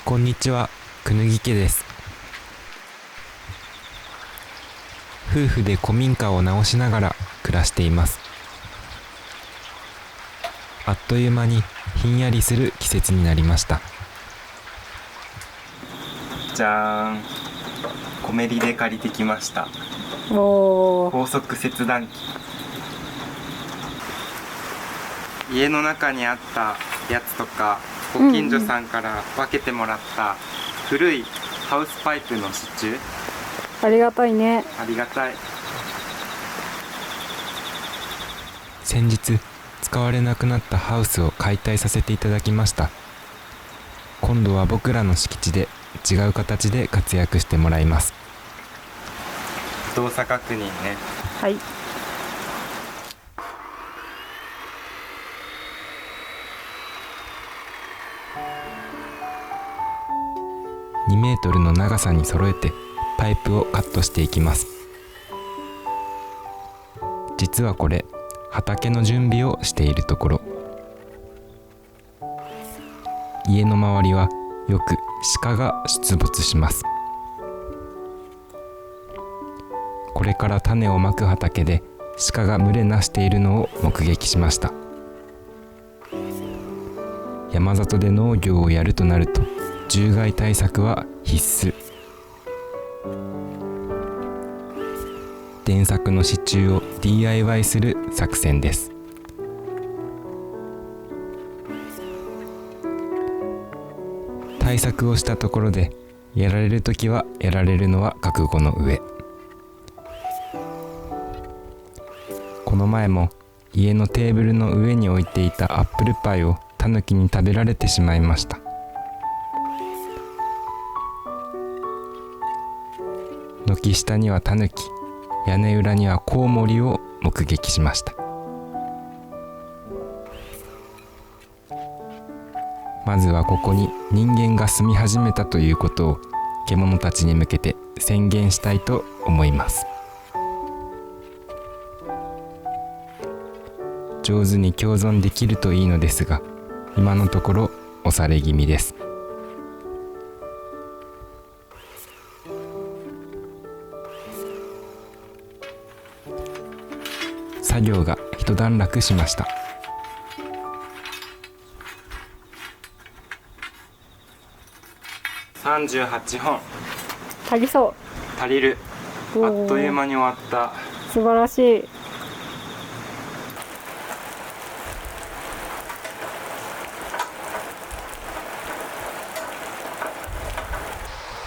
こんにちは、くぬぎ家です。夫婦で古民家を直しながら暮らしています。あっという間にひんやりする季節になりました。じゃーん、コメリで借りてきました。おー、高速切断機。家の中にあったやつとか、ご近所さんから分けてもらった古いハウスパイプの支柱、ありがたいね。ありがたい。先日使われなくなったハウスを解体させていただきました。今度は僕らの敷地で違う形で活躍してもらいます。動作確認ね。はい。2メートルの長さに揃えてパイプをカットしていきます。実はこれ、畑の準備をしているところ。家の周りはよく鹿が出没します。これから種をまく畑で鹿が群れなしているのを目撃しました。山里で農業をやるとなると獣害対策は必須。電柵の支柱を DIY する作戦です。対策をしたところでやられるときはやられるのは覚悟の上。この前も家のテーブルの上に置いていたアップルパイをタヌキに食べられてしまいました。軒下にはタヌキ、屋根裏にはコウモリを目撃しました。まずはここに人間が住み始めたということを獣たちに向けて宣言したいと思います。上手に共存できるといいのですが、今のところ押され気味です。作業が一段落しました。38本足りそ足りる。う。あっという間に終わった。素晴らしい。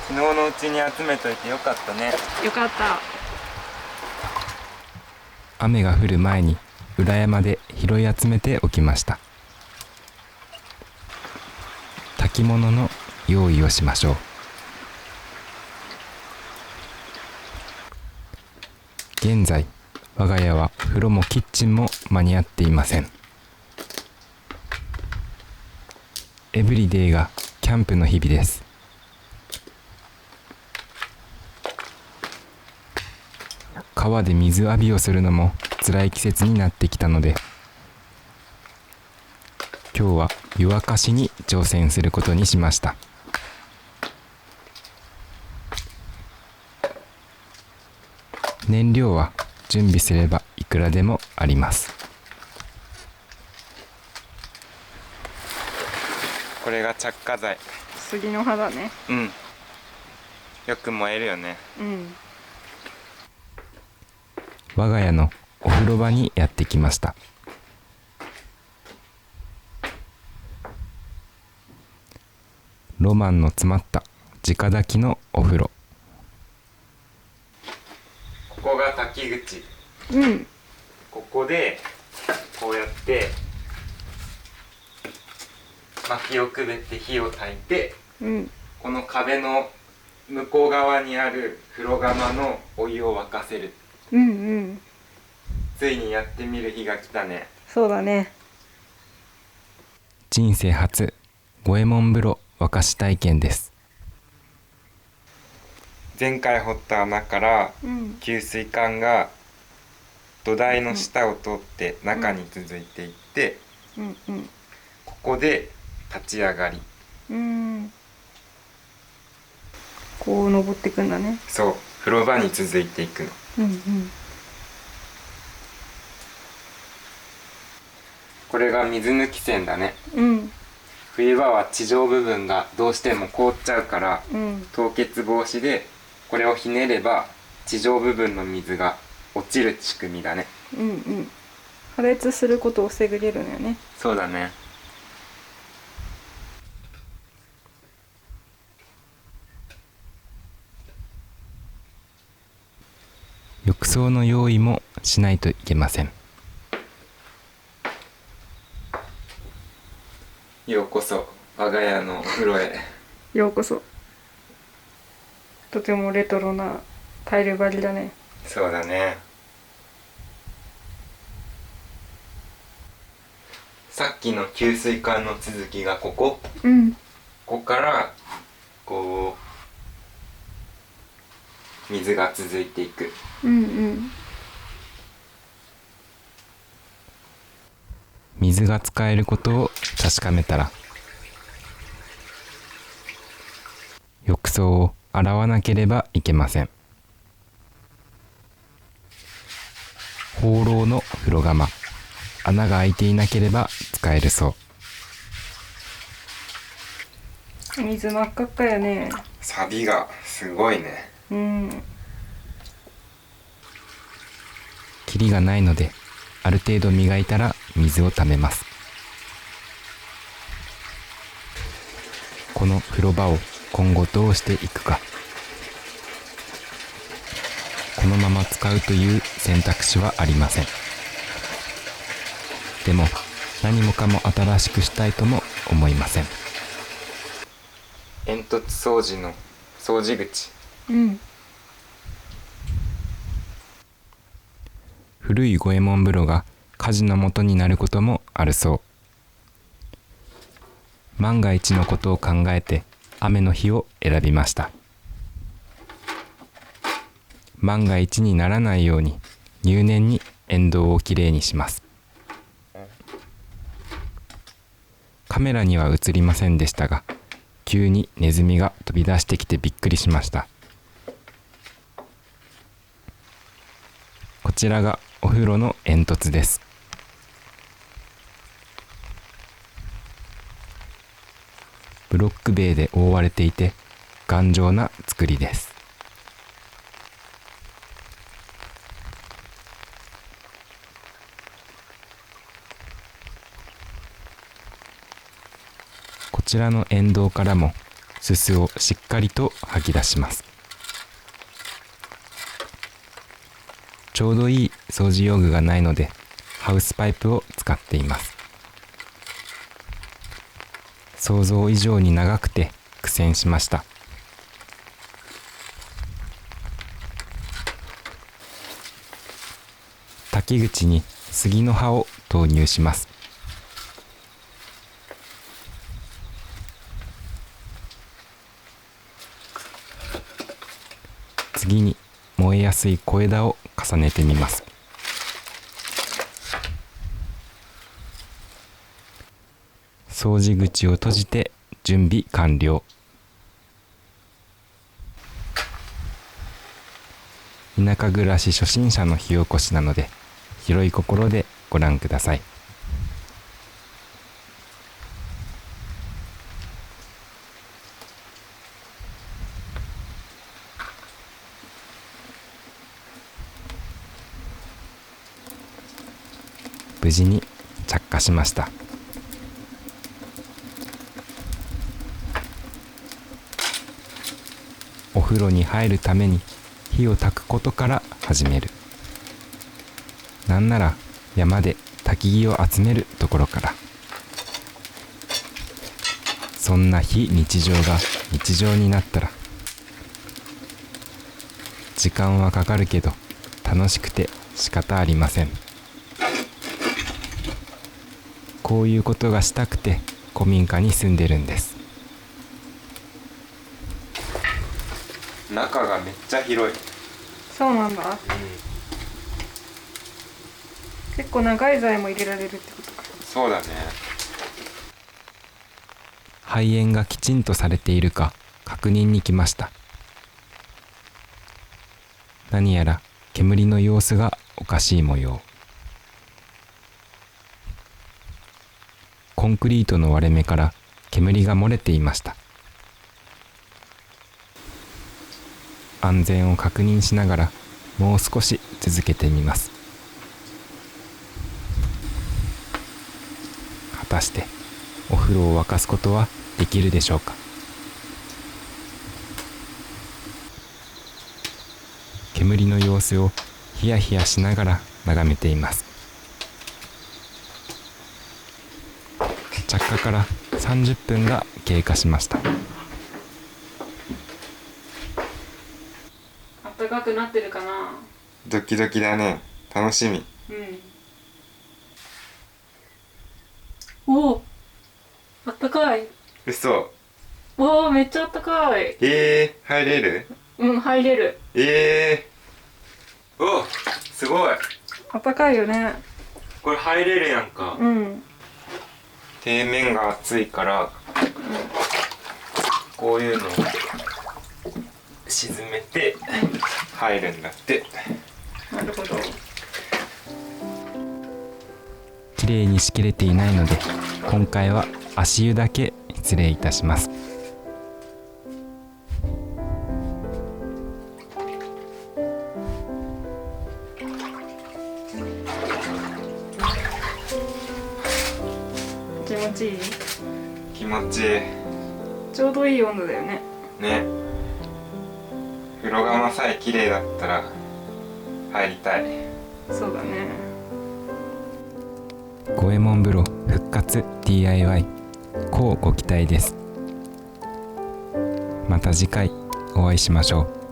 昨日のうちに集めといてよかったね。よかった。雨が降る前に裏山で拾い集めておきました。炊き物の用意をしましょう。現在我が家は風呂もキッチンも間に合っていません。エブリデイがキャンプの日々です。川で水浴びをするのも辛い季節になってきたので、今日は湯沸かしに挑戦することにしました。燃料は準備すればいくらでもあります。これが着火剤。杉の葉だね。うん。よく燃えるよね。うん。我が家のお風呂場にやってきました。ロマンの詰まった直焚きのお風呂。ここが炊き口。うん。ここでこうやって薪をくべって火を焚いて、うん。この壁の向こう側にある風呂釜のお湯を沸かせる。うんうん。ついにやってみる日が来たね。そうだね。人生初五右衛門風呂沸かし体験です。前回掘った穴からうん。給水管が土台の下を通って中に続いていって、うんうん。ここで立ち上がり、うん。こう登っていくんだね。そう、風呂場に続いていくの。うんうん。これが水抜き栓だね。うん。冬場は地上部分がどうしても凍っちゃうから、うん凍結防止でこれをひねれば地上部分の水が落ちる仕組みだね。うんうん。破裂することを防げるのよね。そうだね。浴槽の用意もしないといけません。ようこそ我が家のお風呂へ。ようこそ。とてもレトロなタイル張りだね。そうだね。さっきの給水管の続きがここうんからこう水が続いていく。うん水が使えることを確かめたら、浴槽を洗わなければいけません。放浪の風呂釜、穴が開いていなければ使えるそう。水真っ赤っかやね。サビがすごいね。うん。キリがないので、ある程度磨いたら水をためます。この風呂場を今後どうしていくか。このまま使うという選択肢はありません。でも何もかも新しくしたいとも思いません。煙突掃除の掃除口。うん。古い五右衛門風呂が火事の元になることもあるそう。万が一のことを考えて雨の日を選びました。万が一にならないように入念に沿道をきれいにします。カメラには映りませんでしたが、急にネズミが飛び出してきてびっくりしました。こちらがお風呂の煙突です。ブロック塀で覆われていて頑丈な作りです。こちらの沿道からもすすをしっかりと吐き出します。ちょうどいい掃除用具がないのでハウスパイプを使っています。想像以上に長くて苦戦しました。滝口に杉の葉を投入します。次に燃えやすい小枝を重ねてみます。掃除口を閉じて準備完了。田舎暮らし初心者の火起こしなので広い心でご覧ください。無事に着火しました。お風呂に入るために火を焚くことから始める。なんなら山で焚き木を集めるところから。そんな非日常が日常になったら、時間はかかるけど楽しくて仕方ありません。こういうことがしたくて古民家に住んでるんです。中がめっちゃ広い。そうなんだ。結構長い材も入れられるってことか。そうだね。排煙がきちんとされているか確認に来ました。何やら煙の様子がおかしい模様。コンクリートの割れ目から煙が漏れていました。安全を確認しながらもう少し続けてみます。果たしてお風呂を沸かすことはできるでしょうか。煙の様子をヒヤヒヤしながら眺めています。着火から30分が経過しました。あったかくなってるかな。ドキドキだね。楽しみ。おお、あったかい。嘘。おお、めっちゃあったかい。入れる？入れる。お、すごい。あったかいよね。これ入れるやんか。底面が熱いから、こういうのを沈めて入るんだって。なるほど。きれいに仕切れていないので、今回は足湯だけ失礼いたします。気持ちいい。気持ちいい。ちょうどいい温度だよね。ね。風呂釜さえ綺麗だったら入りたい。そうだね。五右衛門風呂復活 DIY、 こうご期待です。また次回お会いしましょう。